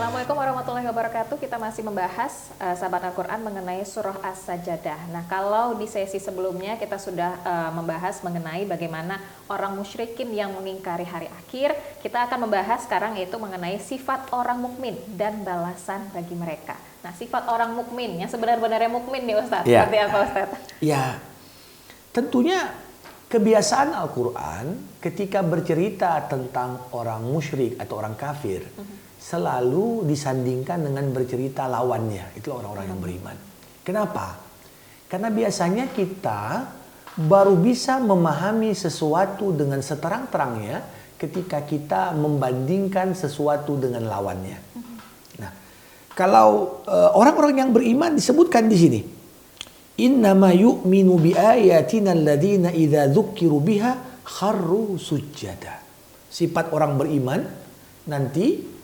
Assalamualaikum warahmatullahi wabarakatuh. Kita masih membahas sahabat Al-Quran mengenai surah As-Sajdah. Nah, kalau di sesi sebelumnya kita sudah membahas mengenai bagaimana orang musyrikin yang mengingkari hari akhir, kita akan membahas sekarang yaitu mengenai sifat orang mukmin dan balasan bagi mereka. Nah, sifat orang mukmin yang sebenar-benarnya mukmin nih Ustaz. Ya. Seperti apa Ustaz? Ya, tentunya kebiasaan Al-Quran ketika bercerita tentang orang musyrik atau orang kafir selalu disandingkan dengan bercerita lawannya. Itu orang-orang yang beriman. Kenapa? Karena biasanya kita baru bisa memahami sesuatu dengan seterang-terangnya ketika kita membandingkan sesuatu dengan lawannya. Nah, kalau orang-orang yang beriman disebutkan di sini, innama yu'minu bi ayatina alladziina idza dzukiru biha kharru sujada. Sifat orang beriman nanti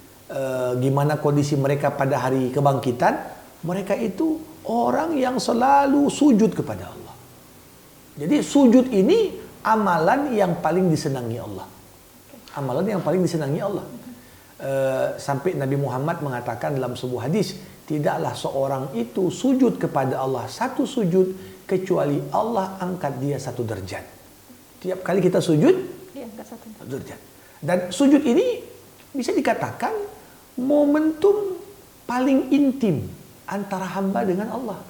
gimana kondisi mereka pada hari kebangkitan, mereka itu orang yang selalu sujud kepada Allah. Jadi sujud ini amalan yang paling disenangi Allah. Amalan yang paling disenangi Allah. Sampai Nabi Muhammad mengatakan dalam sebuah hadis, tidaklah seorang itu sujud kepada Allah satu sujud kecuali Allah angkat dia satu derajat. Tiap kali kita sujud, satu derajat. Dan sujud ini bisa dikatakan momentum paling intim antara hamba dengan Allah.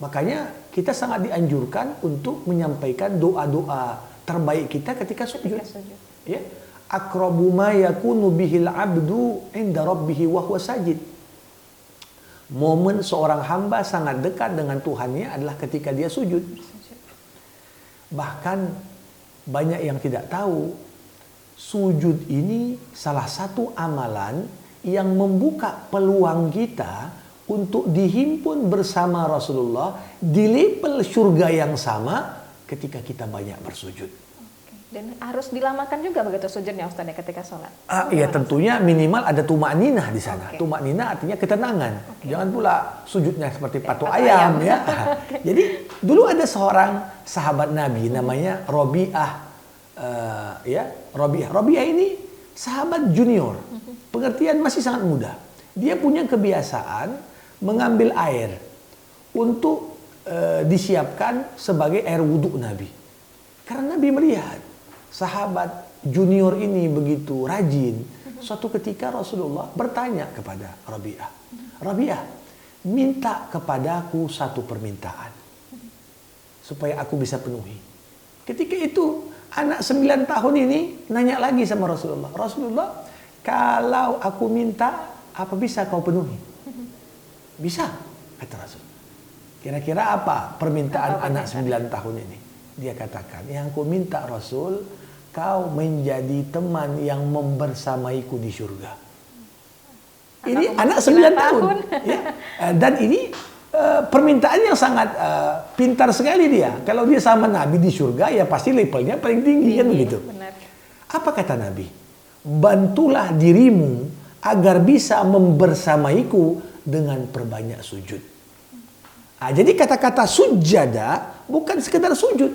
Makanya kita sangat dianjurkan untuk menyampaikan doa-doa terbaik kita ketika sujud. Ya, aqrabu ma yakunu bihil abdu inda rabbih wa huwa sajid. Momen seorang hamba sangat dekat dengan Tuhannya adalah ketika dia sujud. Bahkan banyak yang tidak tahu, sujud ini salah satu amalan yang membuka peluang kita untuk dihimpun bersama Rasulullah di level surga yang sama ketika kita banyak bersujud. Dan harus dilamakan juga begitu sujudnya Ustaz ketika sholat? Iya, tentunya minimal ada tumakninah di sana. Tumakninah artinya ketenangan. Jangan pula sujudnya seperti patok ayam ya. Jadi dulu ada seorang sahabat Nabi namanya Rabi'ah. Rabi'ah ini sahabat junior. Pengertian masih sangat muda. Dia punya kebiasaan mengambil air untuk disiapkan sebagai air wudhu Nabi. Karena Nabi melihat sahabat junior ini begitu rajin. Suatu ketika Rasulullah bertanya kepada Rabi'ah, Rabi'ah, minta kepadaku satu permintaan supaya aku bisa penuhi. Ketika itu anak 9 tahun ini nanya lagi sama Rasulullah, Rasulullah, kalau aku minta, apa bisa kau penuhi? Bisa, kata Rasul. Kira-kira apa permintaan anak 9 tahun ini? Dia katakan, yang aku minta Rasul, kau menjadi teman yang membersamaiku di surga. Ini anak 9 tahun. Ya. Dan ini permintaan yang sangat pintar sekali dia. Kalau dia sama Nabi di surga, ya pasti levelnya paling tinggi kan begitu. Benar. Apa kata Nabi? Bantulah dirimu agar bisa membersamaiku dengan perbanyak sujud. Jadi kata-kata sujada bukan sekedar sujud,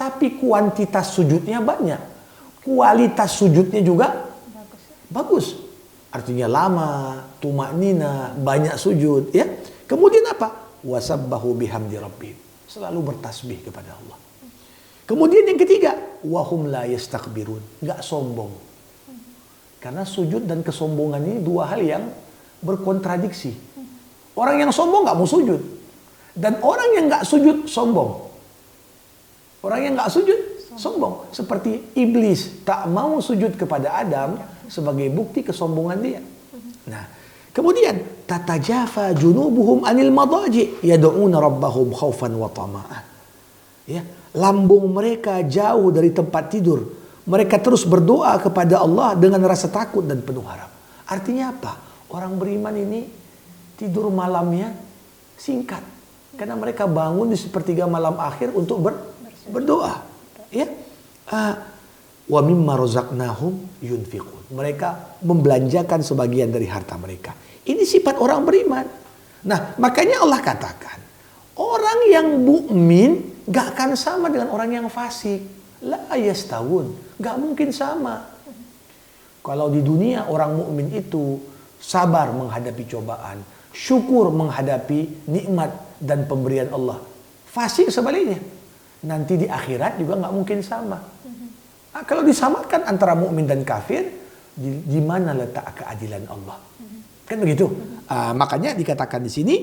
tapi kuantitas sujudnya banyak. Kualitas sujudnya juga bagus. Artinya lama, tumaknina, banyak sujud. Ya. Kemudian apa? Wasabbahu bihamdi rabbih. Selalu bertasbih kepada Allah. Kemudian yang ketiga, wahum la yastakbirun. Nggak sombong. Karena sujud dan kesombongan ini dua hal yang berkontradiksi. Orang yang sombong nggak mau sujud. Dan orang yang nggak sujud, sombong. Orang yang nggak sujud, sombong. Seperti iblis tak mau sujud kepada Adam sebagai bukti kesombongan dia. Nah, kemudian tatajafa junubuhum anil madaji yad'una rabbahum khaufan wa tama'an. Ya, lambung mereka jauh dari tempat tidur. Mereka terus berdoa kepada Allah dengan rasa takut dan penuh harap. Artinya apa? Orang beriman ini tidur malamnya singkat. Karena mereka bangun di sepertiga malam akhir untuk berdoa. Ya. Wa mimma razaqnahum yunfiqun. Mereka membelanjakan sebagian dari harta mereka. Ini sifat orang beriman. Nah, makanya Allah katakan, orang yang mukmin gak akan sama dengan orang yang fasik. La yastawun, gak mungkin sama. Kalau di dunia orang mukmin itu sabar menghadapi cobaan, syukur menghadapi nikmat dan pemberian Allah. Fasik sebaliknya, nanti di akhirat juga nggak mungkin sama. Nah, kalau disamakan antara mukmin dan kafir, di mana letak keadilan Allah? Kan begitu. Makanya dikatakan di sini,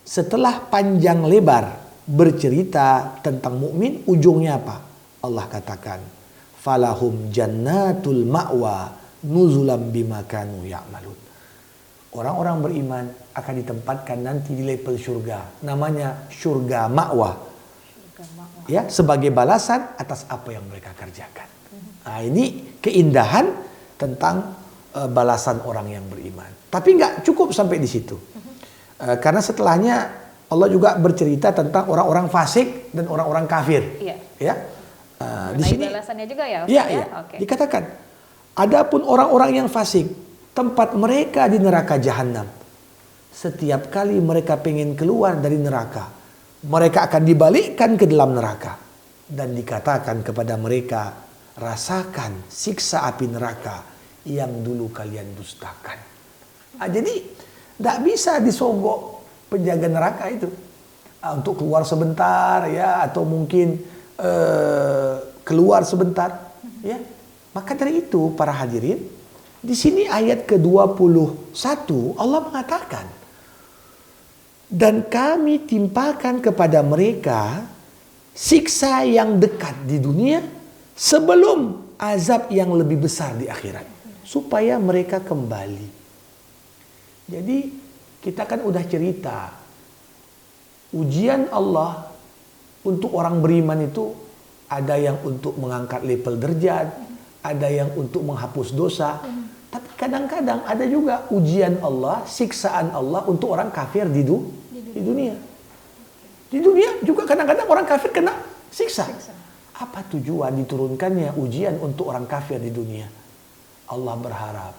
setelah panjang lebar bercerita tentang mukmin, ujungnya apa? Allah katakan, falahum jannatul ma'wa nuzulam bima kanu ya'malun. Orang-orang beriman akan ditempatkan nanti di level surga, namanya surga ma'wa. Ya, sebagai balasan atas apa yang mereka kerjakan. Nah, ini keindahan tentang balasan orang yang beriman. Tapi nggak cukup sampai di situ. Karena setelahnya Allah juga bercerita tentang orang-orang fasik dan orang-orang kafir. Iya. Ya. Di sini balasannya juga ya, Ustaz, iya, ya? iya. Oke. Dikatakan, adapun orang-orang yang fasik, tempat mereka di neraka jahanam. Setiap kali mereka pengen keluar dari neraka, mereka akan dibalikkan ke dalam neraka dan dikatakan kepada mereka, rasakan siksa api neraka yang dulu kalian dustakan. Jadi tidak bisa disogok penjaga neraka itu untuk keluar sebentar, ya, atau mungkin keluar sebentar, ya. Maka dari itu para hadirin, di sini ayat ke-21 Allah mengatakan, dan kami timpakan kepada mereka siksa yang dekat di dunia sebelum azab yang lebih besar di akhirat, supaya mereka kembali. Jadi kita kan udah cerita ujian Allah untuk orang beriman itu ada yang untuk mengangkat level derajat, ada yang untuk menghapus dosa. Tapi kadang-kadang ada juga ujian Allah, siksaan Allah untuk orang kafir di dunia. Di dunia juga kadang-kadang orang kafir kena siksa. Apa tujuan diturunkannya ujian untuk orang kafir di dunia? Allah berharap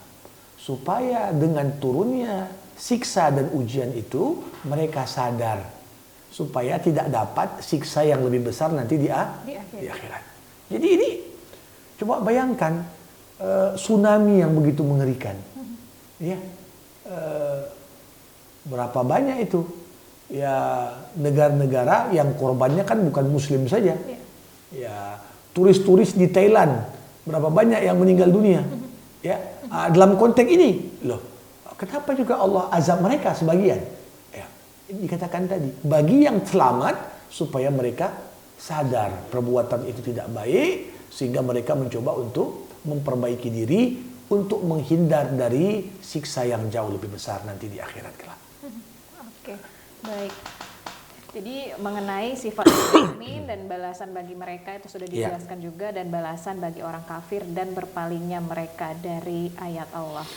supaya dengan turunnya siksa dan ujian itu mereka sadar, supaya tidak dapat siksa yang lebih besar nanti di akhirat. Jadi ini coba bayangkan tsunami yang begitu mengerikan, ya, berapa banyak itu, ya, negara-negara yang korbannya kan bukan Muslim saja, ya, turis-turis di Thailand berapa banyak yang meninggal dunia, ya. Dalam konteks ini, loh, kenapa juga Allah azab mereka sebagian? Dikatakan tadi, bagi yang selamat supaya mereka sadar perbuatan itu tidak baik, sehingga mereka mencoba untuk memperbaiki diri untuk menghindar dari siksa yang jauh lebih besar nanti di akhirat kelak. Oke, baik. Jadi mengenai sifat mukmin dan balasan bagi mereka itu sudah dijelaskan juga, dan balasan bagi orang kafir dan berpalingnya mereka dari ayat Allah.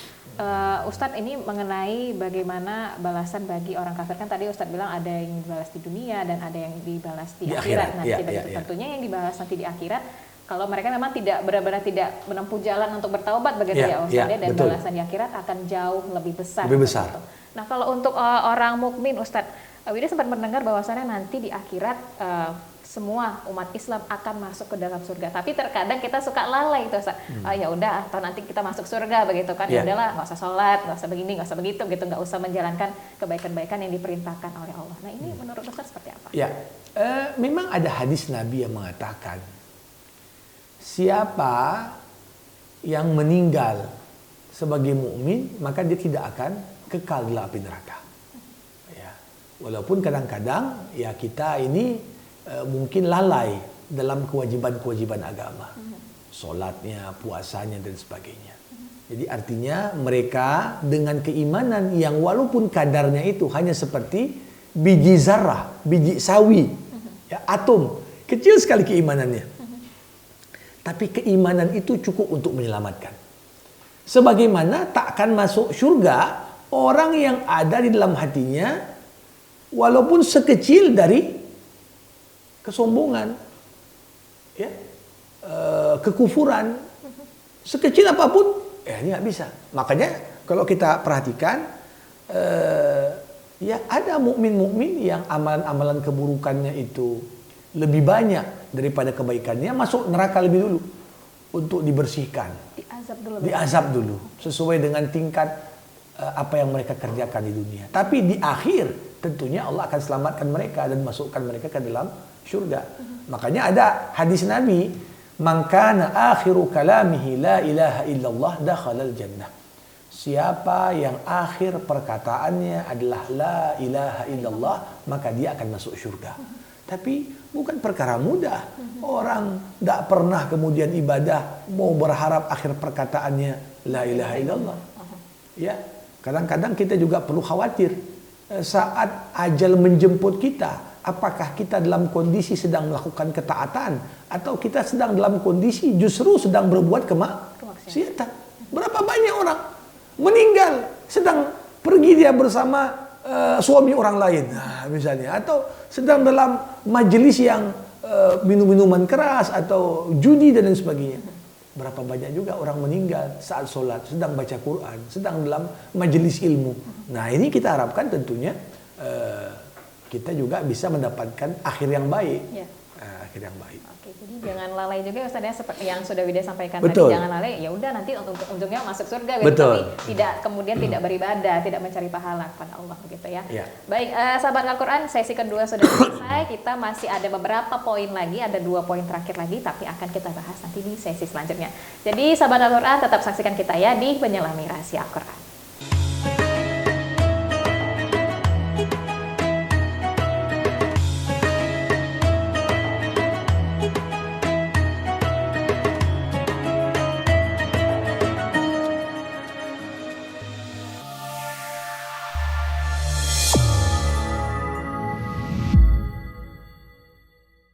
Ustadz, ini mengenai bagaimana balasan bagi orang kafir, kan tadi Ustadz bilang ada yang dibalas di dunia dan ada yang dibalas di akhirat nanti. Tentunya yang dibalas nanti di akhirat, kalau mereka memang tidak benar-benar tidak menempuh jalan untuk bertaubat begitu ya Ustadz, dan betul. Balasan di akhirat akan jauh lebih besar. Lebih besar. Gitu. Nah, kalau untuk orang mukmin, Ustadz, Wida sempat mendengar bahwasannya nanti di akhirat semua umat Islam akan masuk ke dalam surga. Tapi terkadang kita suka lalai itu, Ustaz. Ya udah, atau nanti kita masuk surga begitu kan. Ya udahlah, nggak usah sholat, nggak usah begini, nggak usah begitu, gitu, nggak usah menjalankan kebaikan-kebaikan yang diperintahkan oleh Allah. Nah, ini menurut Ustaz seperti apa? Ya, memang ada hadis Nabi yang mengatakan, siapa yang meninggal sebagai mukmin maka dia tidak akan kekal dalam api neraka. Walaupun kadang-kadang ya kita ini mungkin lalai dalam kewajiban-kewajiban agama, sholatnya, puasanya dan sebagainya. Jadi artinya mereka dengan keimanan yang walaupun kadarnya itu hanya seperti biji zarah, biji sawi, ya, atom, kecil sekali keimanannya. Tapi keimanan itu cukup untuk menyelamatkan. Sebagaimana tak akan masuk surga orang yang ada di dalam hatinya walaupun sekecil dari kesombongan, ya, kekufuran, sekecil apapun, ini nggak bisa. Makanya kalau kita perhatikan, ya ada mukmin-mukmin yang amalan-amalan keburukannya itu lebih banyak daripada kebaikannya, masuk neraka lebih dulu untuk dibersihkan, diazab dulu sesuai dengan tingkat apa yang mereka kerjakan di dunia. Tapi di akhir tentunya Allah akan selamatkan mereka dan masukkan mereka ke dalam surga. Makanya ada hadis Nabi, "Man kana akhiru kalamihi la ilaha illallah dakhalal jannah." Siapa yang akhir perkataannya adalah la ilaha illallah, maka dia akan masuk surga. Tapi bukan perkara mudah. Orang tidak pernah kemudian ibadah mau berharap akhir perkataannya la ilaha illallah. Ya, kadang-kadang kita juga perlu khawatir saat ajal menjemput kita. Apakah kita dalam kondisi sedang melakukan ketaatan atau kita sedang dalam kondisi justru sedang berbuat kemaksiatan? Berapa banyak orang meninggal sedang pergi dia bersama suami orang lain, nah, misalnya, atau sedang dalam majelis yang minum-minuman keras atau judi dan lain sebagainya. Berapa banyak juga orang meninggal saat sholat, sedang baca Quran, sedang dalam majelis ilmu. Nah, ini kita harapkan tentunya kita juga bisa mendapatkan akhir yang baik. Ya. Akhir yang baik. Oke, jadi jangan lalai juga Ustaz ya, seperti yang sudah Wida sampaikan Betul. tadi, jangan lalai. Ya udah nanti ujungnya masuk surga gitu, Betul. tapi tidak kemudian tidak beribadah, tidak mencari pahala kepada Allah begitu ya. Ya. Baik, sahabat Al-Quran, sesi kedua sudah selesai. Kita masih ada beberapa poin lagi, ada 2 poin terakhir lagi, tapi akan kita bahas nanti di sesi selanjutnya. Jadi sahabat Al-Quran tetap saksikan kita ya di Penyelami Rahasia Al-Quran.